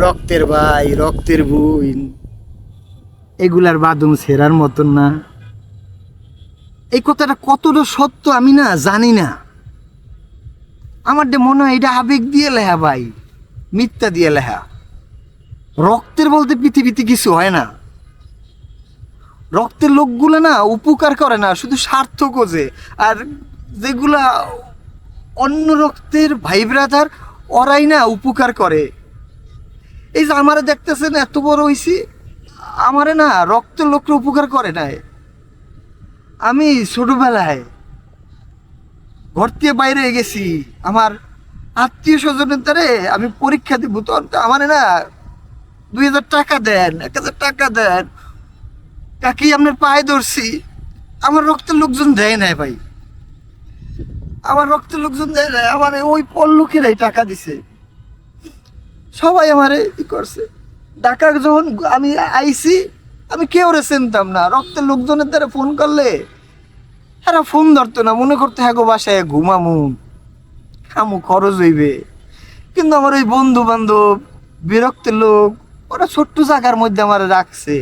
রক্তের ভাই, রক্তের বোন, এগুলার বাদুম সেরার মতন না। এই কথাটা কতটা সত্য আমি না জানি না। আমার মনে হয় এটা আবেগ দিয়ে লেহা ভাই, মিথ্যা দিয়ে লেহা। রক্তের বলতে পৃথিবীতে কিছু হয় না। রক্তের লোকগুলো না উপকার করে না, শুধু স্বার্থ খোঁজে। আর যেগুলা অন্য রক্তের ভাই ব্রাদার, ওরাই না উপকার করে। এই যে আমারে দেখতেছেন এত বড় হইছি, আমারে না রক্তের লোকরা উপকার করে নাই। আমি ছোটবেলায় ঘর থেকে বাইরে গেছি, আমার আত্মীয় স্বজনের দ্বারে আমি পরীক্ষা দিব, তখন আমার না 2000 টাকা দেন, 1000 টাকা দেন, কাকি আপনার পায়ে ধরছি। আমার রক্তের লোকজন দেয় নাই ভাই, আমার রক্তের লোকজন দেয় নাই। আমার ওই পর লোকেরাই টাকা দিছে, সবাই আমারে ই করছে। ঢাকা যখন আমি আইছি, আমি কেউ রে চিনতাম না। রক্তের লোকজনের দ্বারা ফোন করলে এরা ফোন ধরতো না, মনে করতে হ্যাঁ গো বাসায় ঘুমামু, খামু, খরচ হইবে। কিন্তু আমার ওই বন্ধু বান্ধব, বিরক্তের লোক, ওরা ছোট্ট জায়গার মধ্যে আমার রাখছে,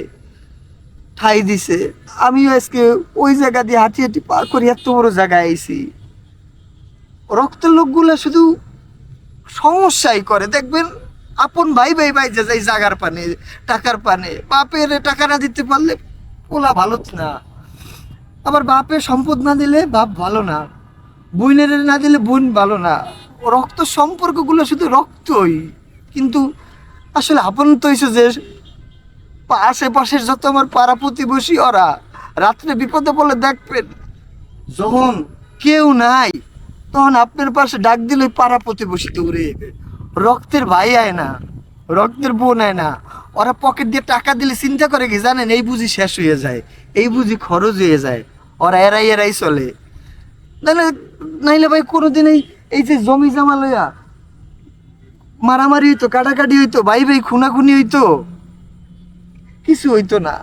ঠাই দিছে। আমিও আজকে ওই জায়গা দিয়ে হাঁটি হাঁটি পার করি এত বড় জায়গায় আইছি। রক্তের লোকগুলো শুধু সমস্যাই করে। দেখবেন আপন ভাই ভাই ভাই যে যাই জাগার পানে, টাকার পানে, বাপের টাকা না দিতে পারলে পোলা ভালো না। আবার বাপের সম্পদ না দিলে বাপ ভালো না, বোনের না দিলে বোন ভালো না। রক্ত সম্পর্কগুলো শুধু রক্তই, কিন্তু আসলে আপন তো হয়েছে যে আশেপাশের যত আমার পাড়া প্রতিবেশী, ওরা রাত্রে বিপদে পড়লে দেখবেন যখন কেউ নাই, তখন আপনার পাশে ডাক দিলে পাড়া প্রতিবেশী দৌড়ে যাবে। রক্তের ভাই আয় না, রক্তের বোন আয় না। ওরা পকেট দিয়ে টাকা দিলে চিন্তা করে কি জানেন, এই বুঝি শেষ হয়ে যায়, এই বুঝি খরচ হয়ে যায়, ওরা এরাই এরাই চলে। নাহলে নাইলে ভাই কোনোদিন এই যে জমি জমা লইয়া মারামারি হইতো, কাটাকাটি হইতো, ভাই ভাই খুনাখুনি হইতো, কিছু হইতো না।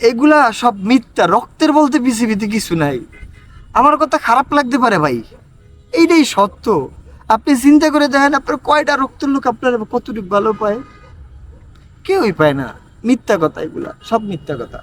এগুলা সব মিথ্যা। রক্তের বলতে পৃথিবীতে কিছু নাই। আমার কথা খারাপ লাগতে পারে ভাই, এইটাই সত্য। আপনি চিন্তা করে দেখেন, আপনার কয়টা রক্তের লোক আপনার কতটুকু ভালো পায়? কেউই পায় না। মিথ্যা কথা, এগুলা সব মিথ্যা কথা।